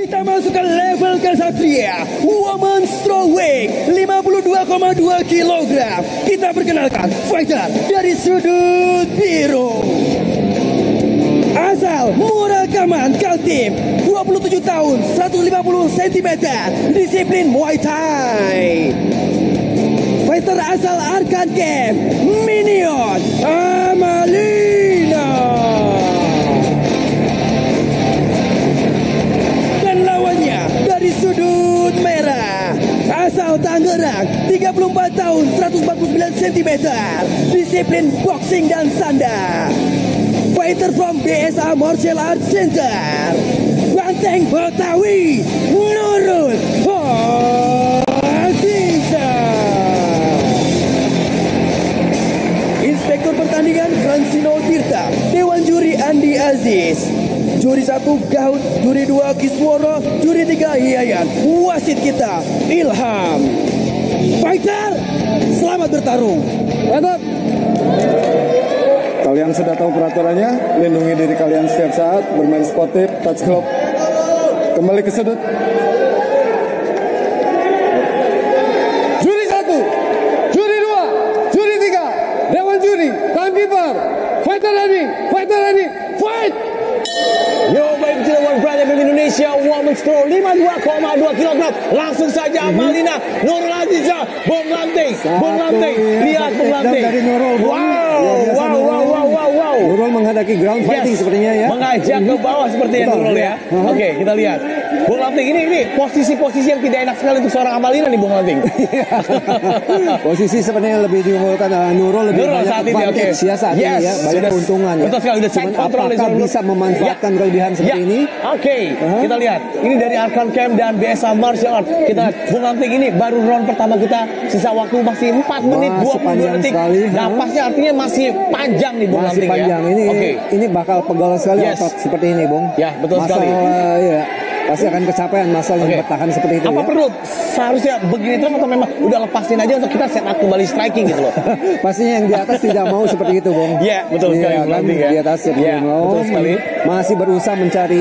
Kita masuk ke level kesatria Women Strawweight 52,2 kg. Kita perkenalkan fighter dari sudut biru, asal Murakaman Kaltim, 27 tahun, 150 cm, disiplin Muay Thai. Fighter asal Arkan Camp, Minion Amalina. Dan lawannya dari sudut merah, asal Tangerang, 34 tahun, 149 cm, disiplin boxing dan sanda. Fighter from BSA Martial Arts Center, Banteng Betawi, Nurul Aziza. Inspektur pertandingan Fransino Tirta, Dewan Juri Andi Aziz, Juri 1 Gaut, Juri 2 Kisworo, Juri 3 Hiayan, wasit kita Ilham. Fighter, selamat bertarung. Mantap. Kalian sudah tahu peraturannya, lindungi diri kalian setiap saat, bermain sportif, touch club. Kembali ke sudut. Juri 1, Juri 2, Juri 3, Dewan Juri, timekeeper, fighter ready, fight! Yo, baik kita One Pride FM Indonesia Women Straw 52,2 kg. Langsung saja Amalina, Nurul Aziza, Bung Lanting, lihat Bung Lanting. Dari Nurul, Wow. Nurul menghadapi ground fighting sepertinya ya. Mengajak ke bawah seperti Nurul ya. Oke, kita lihat. Bung Lanting ini posisi-posisi yang tidak enak sekali untuk seorang Amalina nih Bung Lanting. Posisi sebenarnya lebih diunggulkan Nurul lebih banyak saat ini, advantage ya saat ini ya, banyak keuntungan ya. Betul sekali, udah side control apakah bisa memanfaatkan kelebihan seperti ini? Oke, kita lihat. Ini dari Arkan Camp dan BSA Martial Arts. Kita lihat Bung Lanting ini baru round pertama kita, sisa waktu masih 4 menit 22 detik. Napasnya artinya masih panjang nih Bung Lanting panjang. ya. Ini bakal pegal sekali otot seperti ini, Bung. Ya, betul sekali. Ya, pasti akan kecapean masalahnya bertahan seperti itu. Apa perlu seharusnya begini terus atau memang udah lepasin aja untuk kita set up kembali striking gitu loh? Pastinya yang di atas tidak mau seperti itu, Bung. Iya, betul sekali. Kan, di atas tidak mau. Betul sekali. Masih berusaha mencari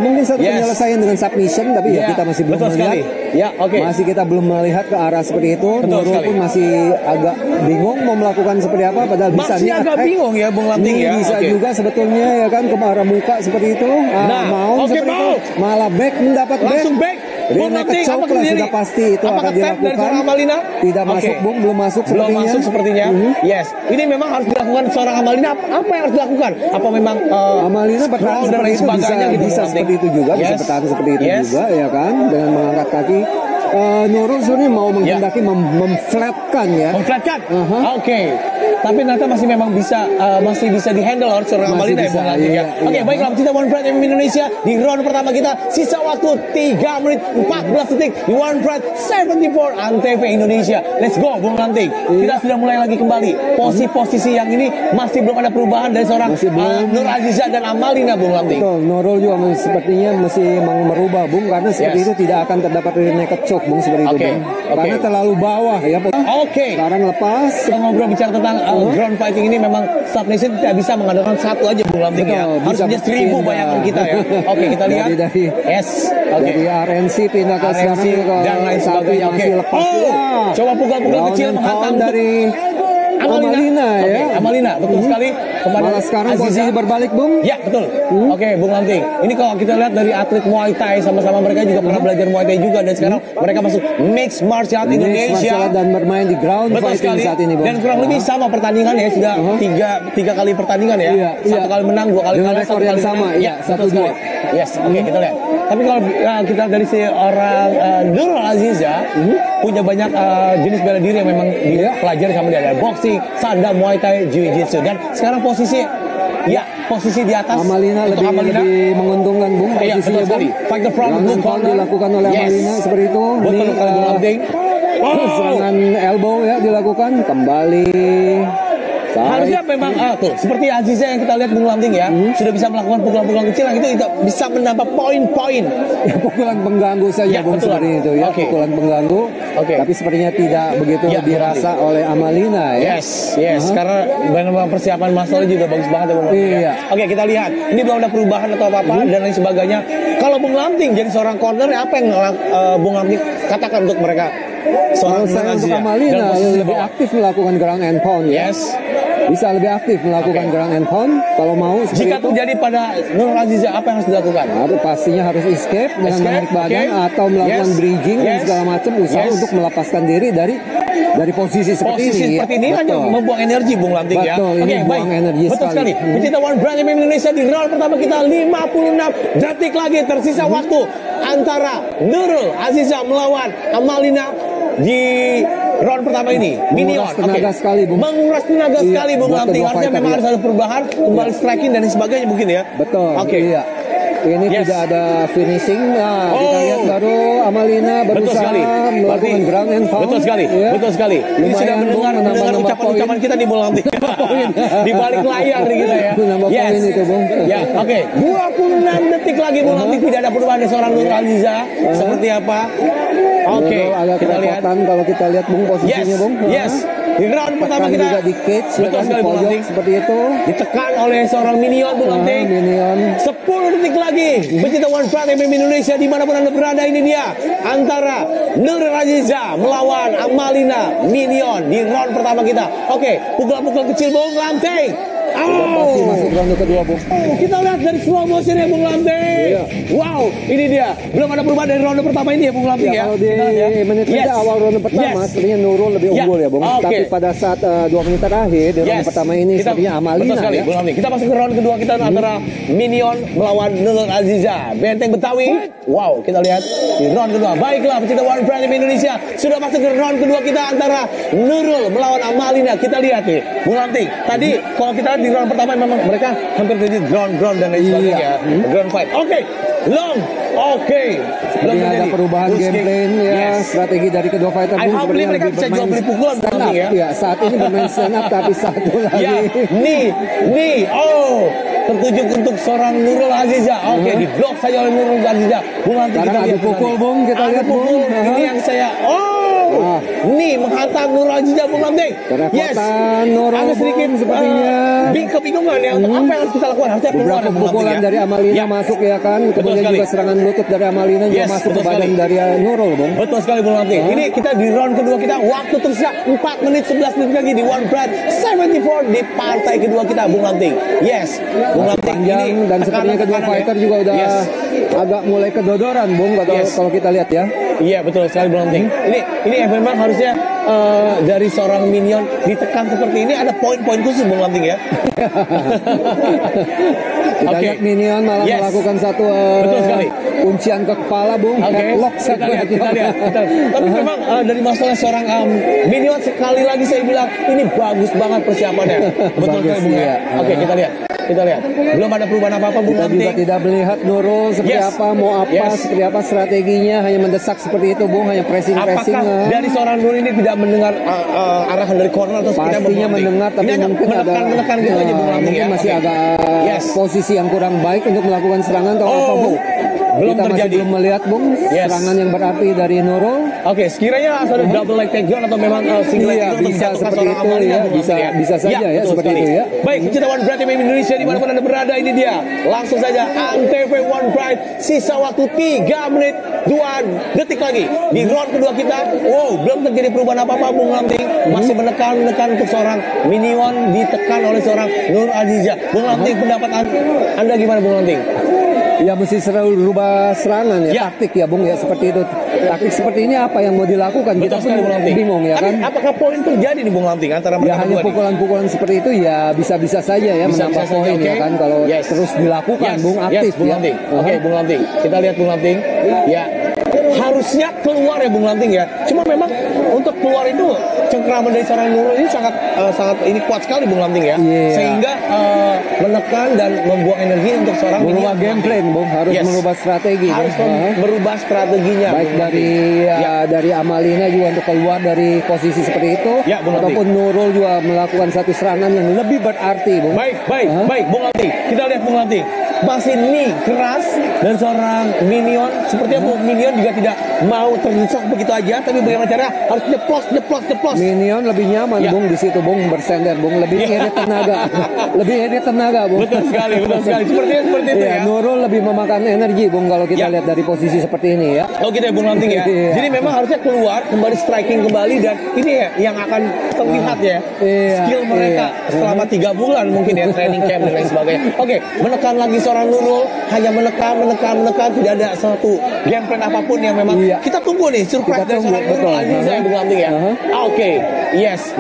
mungkin satu penyelesaian dengan submission, tapi ya kita masih belum melihat. Ya, masih kita belum melihat ke arah seperti itu. Nurul pun masih agak bingung mau melakukan seperti apa, padahal bisa masih agak bingung ya Bung Lanting ya. Bisa juga sebetulnya ya kan ke arah muka seperti itu. Mau seperti itu. Malah back mendapat langsung back. Bung Lanting apakah sudah pasti itu akan dilakukan. Tidak masuk, Bung, belum masuk sepertinya. Yes, ini memang harus dilakukan seorang Amalina. Apa yang harus dilakukan? Apa memang Amalina bertahan seperti itu bisa seperti itu juga, bisa bertahan seperti itu juga ya kan, dengan mengangkat kaki. Nurul sebenarnya mau menghendaki memflatkan ya. Memflatkan. Oke. Tapi ternyata masih bisa dihandle oleh seorang Amalina ya Bung Lanting ya. Oke, baiklah kita One Pride Indonesia di round pertama kita, sisa waktu 3 menit 14 detik di One Pride 74 Antv Indonesia. Let's go Bung Lanting. Kita sudah mulai lagi kembali. Posisi yang ini masih belum ada perubahan dari seorang Nur Aziza dan Amalina Bung Lanting. Betul, Nurul juga sepertinya masih mau merubah Bung, karena seperti itu tidak akan terdapat naked choke Bung seperti itu Bung. Karena terlalu bawah ya. Sekarang lepas. Kita ngobrol bicara tentang ground fighting ini, memang submission tidak bisa mengandalkan satu aja Bung Lanting ya. Harus punya 1000 bayangan kita ya. Oke, kita lihat. Dari RNC pindah ke RNC dan lain sebagainya. Masih lepas. Coba pukul-pukul kecil menghantam dari Amalina ya. Amalina, betul sekali. Malah sekarang posisi berbalik Bung. Ya, betul. Oke, Bung Lanting. Ini kalau kita lihat dari atlet Muay Thai, sama-sama mereka juga pernah belajar Muay Thai juga, dan sekarang mereka masuk Mixed Martial Arts Indonesia dan bermain di ground fighting saat ini Bung. Dan kurang lebih sama pertandingan ya, sudah tiga kali pertandingan ya. Satu kali menang, 2 kali kalah, satu kali sama. Ya, 1-2. Yes, oke, kita lihat. Tapi kalau kita dari seorang Nurul Aziza punya banyak jenis bela diri yang memang dipelajari sama dia, ada boxing, sanda, Muay Thai, jiu-jitsu, dan sekarang posisi di atas Amalina lebih menguntungkan Bung. Betul sekali. Fight the front, blue corner dilakukan oleh Amalina seperti itu. Serangan elbow ya dilakukan kembali. Harusnya memang tuh seperti Aziza yang kita lihat Bung Lamting ya, sudah bisa melakukan pukulan-pukulan kecil yang itu bisa menambah poin-poin. Ya, pukulan pengganggu saja Ya, Bung betul. seperti itu ya, Oke. pukulan pengganggu. Oke. Tapi sepertinya tidak begitu Ya, dirasa oleh Amalina ya. Yes, karena memang persiapan masalahnya juga bagus banget ya Bung Lamting. Iya. Ya. Oke, kita lihat. Ini belum ada perubahan atau apa-apa dan lain sebagainya. Kalau Bung Lamting jadi seorang corner, apa yang Bung Lamting katakan untuk mereka? Kalau saya untuk Amalina lebih bawah. aktif melakukan ground and pound ya. Yes. Bisa lebih aktif melakukan Oke. ground and pound kalau mau seperti Jika itu. terjadi pada Nur Aziza, apa yang harus dilakukan? Nah, itu pastinya harus escape dengan Escape, menarik badan oke. atau melakukan Yes, bridging dan yes, segala macam usaha yes. untuk melepaskan diri dari posisi seperti Posisi ini. seperti ini ya. hanya Betul. membuang energi Bung Lamting ya. Betul, ini Oke, buang energi betul sekali. sekali. Pecinta One Brand MMA Indonesia di round pertama kita 56 detik lagi tersisa waktu antara Nurul Aziza melawan Amalina di round pertama ini. Minion. Menguras tenaga sekali, Bung. Menguras tenaga Iya, sekali Bung buat Lamting. kedua Artinya fighter, memang ya. harus ada perubahan, kembali striking dan sebagainya mungkin ya. Betul. Oke. Iya. Ini Yes. tidak ada finishing. Nah, kita Oh. lihat baru Amalina Betul berusaha sekali. melakukan Berarti, ground and pound. betul sekali. Ya. Betul sekali. Ini Lumayan, sudah Bung, mendengar menambah-nambah ucapan-ucapan poin. kita di Bung Lamting. Di balik layar nih kita ya. Menambah poin itu, Bung. Ya, oke. 26 detik lagi Bung Lamting, tidak ada perubahan dari seorang Nur Aziza. Seperti apa? Oke, Nurul agak kita lihat. kerepotan kalau kita lihat Bung Yes, posisinya Bung. yes. Di round pertama Tekan kita juga di cage, ya betul kan, sekali Bung pojok Lamting. seperti itu. Ditekan oleh seorang Minion Bung Lamting. Minion. 10 detik lagi. Pecinta One Brand MMA Indonesia dimanapun Anda berada, ini dia antara Nurul Aziza melawan Amalina Minion di round pertama kita. Oke, pukulan-pukulan kecil Bung Lamting. Pasti masuk round kedua Bung. Kita lihat dari slow motion ya Bung Lamting. Iya. Wow, ini dia. Belum ada perubahan dari ronde pertama ini ya Bung Lamting ya. Ya, kalau di Kita lihat ya. menit Yes. kedua awal ronde pertama Yes. sepertinya Nurul lebih Ya, unggul ya Bung. oke. Tapi pada saat 2 menit terakhir di ronde Yes. pertama ini Kita- sepertinya Amalina betul sekali, ya. Bung Lamting. Kita masuk ke round kedua kita antara Minion melawan Nurul Aziza. Benteng Betawi. Wow, kita lihat di round kedua. Baiklah, pecinta One Brand MMA Indonesia sudah masuk ke round kedua kita antara Nurul melawan Amalina. Kita lihat nih, Bung Lamting. Tadi kalau kita lihat di round pertama memang mereka hampir terjadi ground dan lain sebagainya. Ground fight. Oke, long. Oke. Belum Ini ada terjadi. perubahan Full kick. gameplay ya, Yes. strategi dari kedua fighter I Bung hope sepertinya mereka lebih bisa jual beli pukulan, Bung stand up, Lamting ya. ya. Saat ini bermain stand up tapi satu lagi. Ya, nih, oh, tertuju untuk seorang Nurul Aziza. Oke, diblok saja oleh Nurul Aziza. Bung Lamting Sekarang kita adu lihat. pukul, nanti. Bung, kita Adu lihat, Bung. pukul. Ini Aha. yang saya, Ah. nih menghantam Nurul Aziza Bung Lamting. Kerepotan Nurul, agak Bung, sedikit sepertinya. kebingungan ya. Untuk apa yang harus kita lakukan? Harusnya keluar Beberapa ya, Bung Lamting pukulan ya. dari Amalina Ya. masuk ya kan. Kemudian sekali. juga serangan lutut dari Amalina juga Yes, masuk ke betul badan sekali. dari Nurul Bung. Betul sekali Bung Lamting. Ini kita di round kedua kita, waktu tersisa 4 menit 11 detik lagi di One Brand 74 di partai kedua kita Bung Lamting. Yes, Bung Lamting Panjang ini dan sepertinya kedua tekanan-tekanan fighter ya. juga udah Yes. agak mulai kedodoran Bung Yes. kalau kita lihat ya. Iya betul sekali Bung Lamting. Ini memang harusnya dari seorang Minion ditekan seperti ini ada poin-poin khusus Bung Lamting ya. Kita Oke. lihat Minion malah Yes. melakukan satu Betul sekali. kuncian ke kepala Bung. Oke, Headlock kita lihat. Tapi memang dari masalah seorang Minion sekali lagi saya bilang ini bagus banget persiapannya. Betul Bagus, sekali Bung ya. iya. Oke, kita lihat. Belum ada perubahan apa-apa Bung Kita juga Lamting. tidak melihat Nurul seperti Yes. apa, mau apa, Yes. seperti apa strateginya, hanya mendesak seperti itu Bung, hanya pressing-pressing. Apakah dari seorang Nur ini tidak mendengar arahan dari corner atau seperti apa, Bung Pastinya Lamting? mendengar, tapi Ini hanya mungkin ada menekan gitu aja Bung Lamting mungkin ya. masih Oke. agak Yes. posisi yang kurang baik untuk melakukan serangan atau apa Bung. belum Kita terjadi. masih belum melihat Bung Yes. serangan yang berarti dari Nurul. Oke, sekiranya ada double leg takedown atau memang single leg Iya, takedown untuk bisa menjatuhkan seperti seorang itu, Amalina, ya. Bung Lamting Bisa saja ya, betul seperti sekali. itu, ya. Baik, pecinta One Pride MMA Indonesia dimanapun Anda berada, ini dia. Langsung saja Antv One Pride, sisa waktu 3 menit 2 detik lagi di round kedua kita. Wow, belum terjadi perubahan apa-apa Bung Lamting. Masih menekan untuk seorang Minion ditekan oleh seorang Nur Aziza. Bung Lamting, pendapat Anda gimana Bung Lamting? Ya mesti selalu rubah serangan ya, Ya. taktik ya Bung ya, seperti itu. Taktik seperti ini apa yang mau dilakukan? Kita Betul sekali Bung pun Lamting. bingung ya Tapi kan. apakah poin terjadi nih Bung Lamting antara Ya mereka hanya berdua nih? pukulan-pukulan seperti itu ya bisa-bisa saja ya Bisa-bisa menambah saja, poin oke. ya kan kalau Yes. terus dilakukan Yes, Bung yes, aktif Bung ya. Lamting. Oke, Bung Lamting. Kita lihat Bung Lamting. Ya. harusnya keluar ya Bung Lanting ya. Cuma memang untuk keluar itu cengkraman dari seorang Nurul ini sangat ini kuat sekali Bung Lanting ya. Sehingga menekan dan membuang energi untuk seorang merubah game plan, Bung. Harus merubah strategi. Harus merubah strateginya. Baik dari Amalina juga untuk keluar dari posisi seperti itu, ataupun Nurul juga melakukan satu serangan yang lebih berarti, Bung. Baik, Bung Lanting. Kita lihat Bung Lanting. Masih nih keras dan seorang Minion sepertinya Bung Minion juga tidak mau terdesak begitu aja, tapi bagaimana caranya harus jeplos. Minion lebih nyaman Bung di situ Bung, bersender Bung, lebih irit tenaga. Bung. Betul sekali. Sepertinya seperti itu ya. Nurul lebih memakan energi Bung kalau kita lihat dari posisi seperti ini ya. Oh gitu ya Bung Lanting ya. Jadi memang harusnya keluar kembali striking kembali, dan ini ya yang akan terlihat ya skill mereka selama 3 bulan mungkin ya training camp dan lain sebagainya. Oke, menekan lagi seorang Nurul, hanya menekan, tidak ada satu game plan apapun yang memang kita tunggu nih surprise dari seorang Nurul Aziza yang Bung Lanting ya. Oke,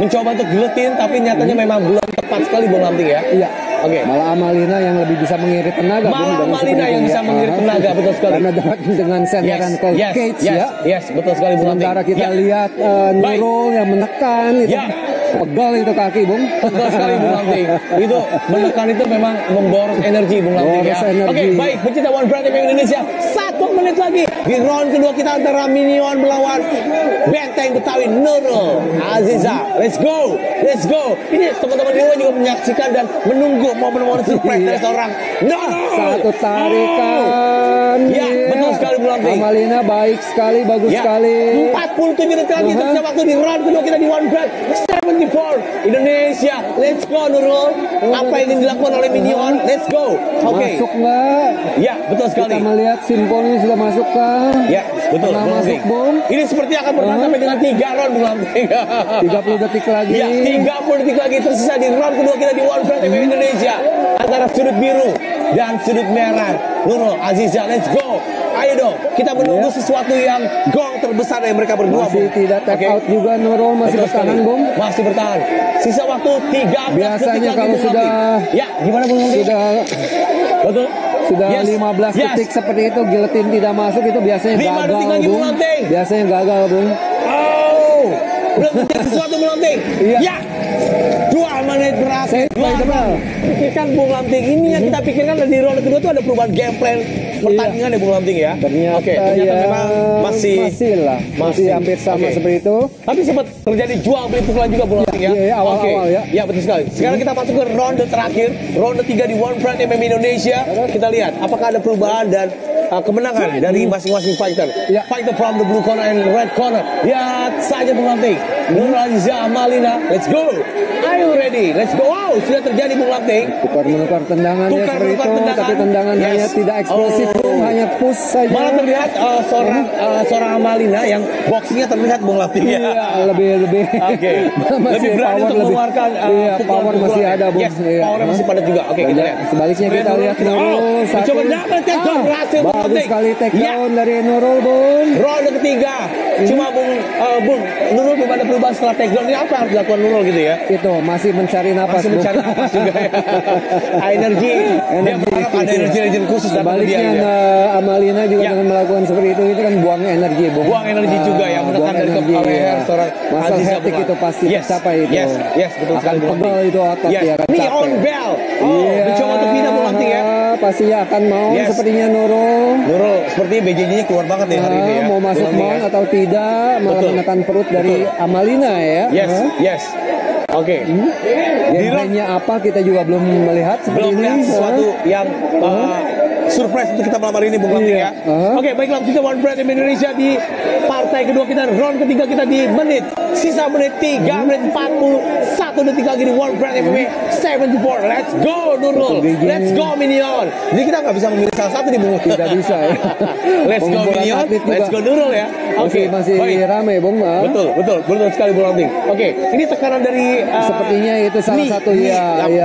mencoba untuk giletin tapi nyatanya memang belum tepat sekali Bung Lanting ya. Iya. Oke. Malah Amalina yang lebih bisa mengirit tenaga. Amalina yang bisa mengirit tenaga, betul sekali. Karena dengan senderan ke cage ya. Betul sekali Bung Lanting. Sementara kita lihat Nurul yang menekan itu. Pegal itu kaki Bung. Pegal sekali Bung Lanting. Itu menekan itu memang memboros energi Bung Lanting ya. Oke, baik, pecinta One Brand TV Indonesia. 1 menit lagi di round kedua kita antara Minion melawan Benteng Betawi Nurul Aziza. Let's go. Ini teman-teman di luar juga menyaksikan dan menunggu momen-momen surprise dari seorang Nurul. Satu tarikan. Betul sekali Bung Lanting. Amalina baik sekali, bagus sekali. 47 detik lagi tersisa waktu di round kedua kita di One Brand 74 Indonesia. Let's go Nurul. Apa yang ingin dilakukan oleh Minion? Let's go. Oke. Masuk nggak? Ya, betul sekali. Kita melihat simbolnya sudah masuk kah? Ya, betul. Masuk Bung. Ini seperti akan bertahan sampai dengan 3 round Bung Lanting. 30 detik lagi. Ya, 30 detik lagi tersisa di round kedua kita di One Brand TV Indonesia antara sudut biru dan sudut merah. Nurul Aziza, let's go. Ayo dong, kita menunggu sesuatu yang gong terbesar dari mereka berdua. Masih tidak tap out juga Nurul, masih bertahan Bung. Masih bertahan. Sisa waktu 13 biasanya detik kalau lagi, sudah gimana Bung Lanting? Sudah 15 detik seperti itu giletin tidak masuk, itu biasanya gagal Bung. Biasanya gagal Bung. Belum terjadi sesuatu Bung Lanting. Iya. 2 menit berakhir. Pikirkan Bung Lanting, ini yang kita pikirkan di round kedua itu ada perubahan game plan pertandingan ya Bung Lanting ya. Ternyata memang masih hampir sama seperti itu. Tapi sempat terjadi jual beli pukulan juga Bung Lanting ya. Iya, awal-awal ya. Ya, betul sekali. Sekarang kita masuk ke ronde terakhir, ronde 3 di One Brand MMA Indonesia. Kita lihat apakah ada perubahan dan kemenangan dari masing-masing fighter. Fighter from the blue corner and red corner. Lihat saja Bung Lanting. Nurul Aziza, Amalina, let's go. Are you ready? Let's go. Wow, sudah terjadi Bung Lanting. Tukar-menukar tendangan ya seperti itu, tapi tendangan hanya tidak eksplosif Bung, hanya push saja. Malah terlihat seorang Amalina yang boxingnya terlihat Bung Lanting ya. Lebih lebih berani untuk mengeluarkan power masih ada Bung. Power masih padat juga. Oke, kita lihat. Sebaliknya kita lihat Nurul coba dapat takedown berhasil Bung Lanting. Bagus sekali takedown dari Nurul Bung. Ronde ketiga. Cuma Bung Nurul belum ada perubahan setelah takedown. Ini apa yang harus dilakukan Nurul gitu ya? Itu masih mencari napas. Masih mencari napas juga ya. Energi. Dia berharap ada energi khusus datang dia. Sebaliknya Amalina juga dengan melakukan seperti itu kan buang energi Bung. Buang energi juga ya, menekan dari kepala leher seorang Aziza hetik itu pasti tercapai itu. Yes, betul sekali. Pegal itu otot dia akan capek. Minion Bell. Mencoba untuk pindah Bung Lanting ya. Pastinya akan mau sepertinya Nurul seperti BJJ-nya keluar banget ya hari ini ya. Mau masuk mount atau tidak, malah menekan perut dari Amalina ya. Yes. Oke. Gameplaynya apa kita juga belum melihat seperti belum melihat sesuatu yang surprise untuk kita malam hari ini Bung Lanting ya. Oke, baiklah kita One Brand Indonesia di partai kedua kita, round ketiga kita di sisa menit 3 menit 41 detik lagi di One Brand MMA 74. Let's go Nurul. Let's go Minion. Jadi kita nggak bisa memilih salah satu nih Bung. Tidak bisa ya. Let's go Minion. Let's go Nurul ya. Oke, masih ramai Bung. Betul sekali Bung Lanting. Oke, ini tekanan dari sepertinya itu salah satu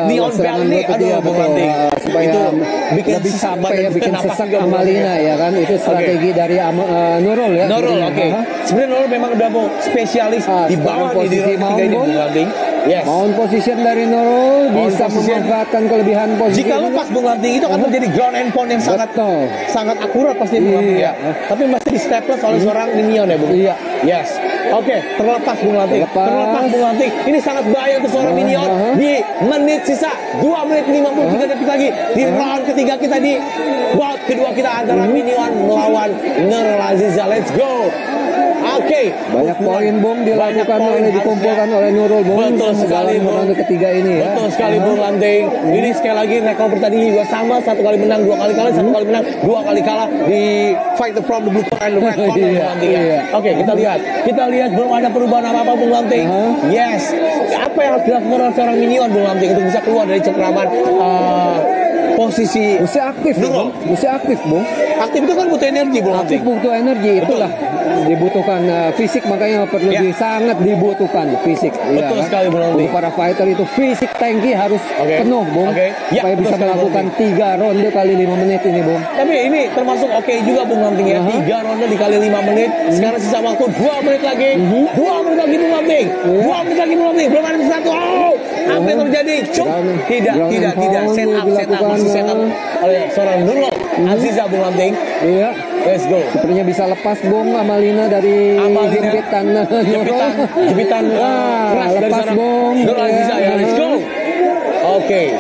Minion Bell nih. Aduh Bung Lanting. Supaya bikin lebih sampai ya, bikin sesak Amalina ya kan. Itu strategi dari Nurul ya. Nurul, oke. Sebenarnya Nurul memang udah mau spesialis di bawah nih di round ketiga ini Bung Lanting. Yes. Mount position dari Nurul bisa memanfaatkan kelebihan posisi. Jika lepas Bung Lanting itu akan menjadi ground and pound yang sangat akurat pasti Bung Lanting ya. Tapi masih di stateless oleh seorang minion ya Bung. Iya. Yes. Oke, terlepas Bung Lanting. Terlepas Bung Lanting. Ini sangat bahaya untuk seorang minion di menit sisa 2 menit 53 detik lagi di round ketiga kita di bout kedua kita antara minion melawan Nurul Aziza. Let's go. Oke, banyak poin Bung dilakukan dikumpulkan oleh Nurul Bung. Betul sekali Bung. Round ketiga ini ya. Betul sekali Bung Lanting. Ini sekali lagi rekor pertandingan juga sama, 1 kali menang, 2 kali kalah, 1 kali menang, 2 kali kalah di fight from the blue corner and the red corner Bung Lanting ya. Oke, kita lihat belum ada perubahan apa-apa Bung Lanting. Yes. Apa yang harus dilakukan oleh seorang minion Bung Lanting untuk bisa keluar dari cengkraman posisi mesti aktif Bung. Mesti aktif Bung. Aktif itu kan butuh energi Bung Lanting. Aktif butuh energi. Itulah dibutuhkan fisik, makanya perlu sangat dibutuhkan fisik. Betul sekali Bung Lanting. Untuk para fighter itu fisik tanki harus penuh Bung. Supaya bisa melakukan 3 ronde kali 5 menit ini Bung. Tapi ini termasuk oke juga Bung Lanting ya. 3 ronde dikali 5 menit. Sekarang sisa waktu 2 menit lagi. 2 menit lagi Bung Lanting. 2 menit lagi Bung Lanting. Belum ada satu. Apa yang terjadi? Cuk. Tidak. Set up oleh seorang Nurul Aziza Bung Lanting. Iya. Let's go. Sepertinya bisa lepas Bung Amalina dari jempitan Nurul. Jepitan keras dari seorang Nurul Aziza ya. Let's go. Oke,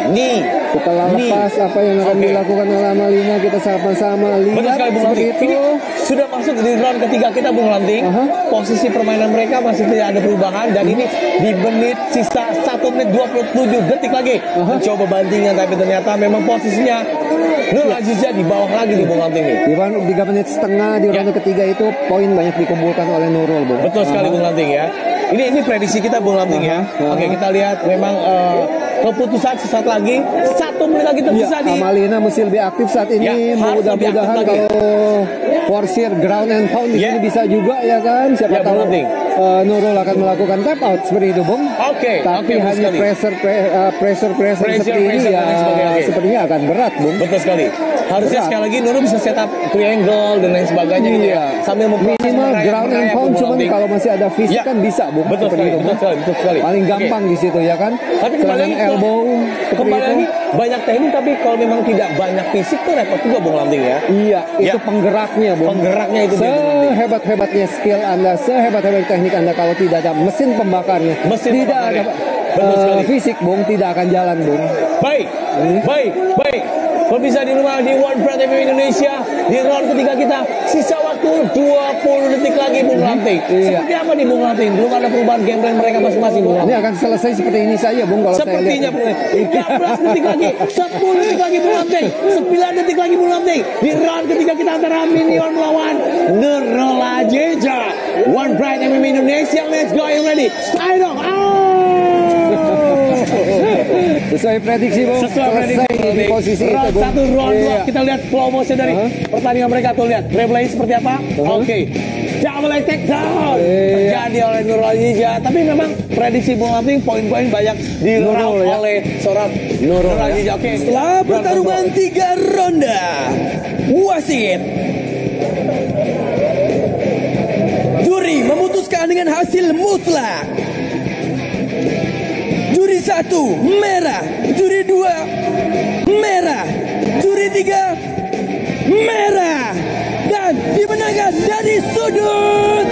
setelah lepas apa yang akan dilakukan oleh Amalina, kita sama-sama lihat seperti itu. Ini sudah masuk di round ketiga kita Bung Lanting. Posisi permainan mereka masih tidak ada perubahan dan ini di menit sisa 1 menit 27 detik lagi mencoba bantingan, tapi ternyata memang posisinya Nurul Aziza di bawah lagi di Bung Lanting nih. Di 3 menit setengah di round ketiga itu poin banyak dikumpulkan oleh Nurul Bung. Betul sekali Bung Lanting ya. Ini prediksi kita Bung Lanting ya. Oke, kita lihat memang keputusan sesaat lagi, 1 menit lagi tersisa di Amalina mesti lebih aktif saat ini. Mudah-mudahan kalau forsir ground and pound di sini bisa juga ya kan. Siapa tahu Nurul akan melakukan tap out seperti itu Bung. Tapi hanya pressure seperti ini ya sepertinya akan berat Bung. Betul sekali. Harusnya sekali lagi Nurul bisa setup triangle dan lain sebagainya gitu ya. Sambil minimal ground and pound, cuman kalau masih ada fisik kan bisa Bung. Betul sekali. Paling gampang di situ ya kan. Tapi kembali lagi banyak teknik, tapi kalau memang tidak banyak fisik tuh repot juga Bung Lanting ya. Iya, itu penggeraknya Bung. Penggeraknya itu sehebat-hebatnya skill Anda, sehebat-hebat teknik Anda, kalau tidak ada mesin pembakarnya, tidak ada fisik Bung, tidak akan jalan Bung. Baik. Pemirsa di rumah di One Pride MMA Indonesia di round ketiga kita, sisa waktu 20 detik lagi Bung Lanting. Seperti apa nih Bung Lanting? Belum ada perubahan game plan mereka masing-masing Bung Lanting. Ini akan selesai seperti ini saja Bung kalau sepertinya saya lihat. 13 detik lagi, 10 detik lagi Bung Lanting, 9 detik lagi Bung Lanting. Di round ketiga kita antara minion melawan Nurul Aziza. One Pride MMA Indonesia, let's go, are you ready? Ayo dong. Sesuai prediksi Bung. Selesai di posisi round itu Bung. 1, round 2. Kita lihat slow motion dari pertandingan mereka tuh, lihat replay seperti apa. Oke. Double leg takedown terjadi oleh Nurul Aziza. Tapi memang prediksi Bung Lanting poin-poin banyak diraup oleh seorang Nurul Aziza. Oke. Setelah pertarungan 3 ronde, wasit juri memutuskan dengan hasil mutlak. Juri 1 merah, juri 2 merah, juri 3 merah, dan dimenangkan dari sudut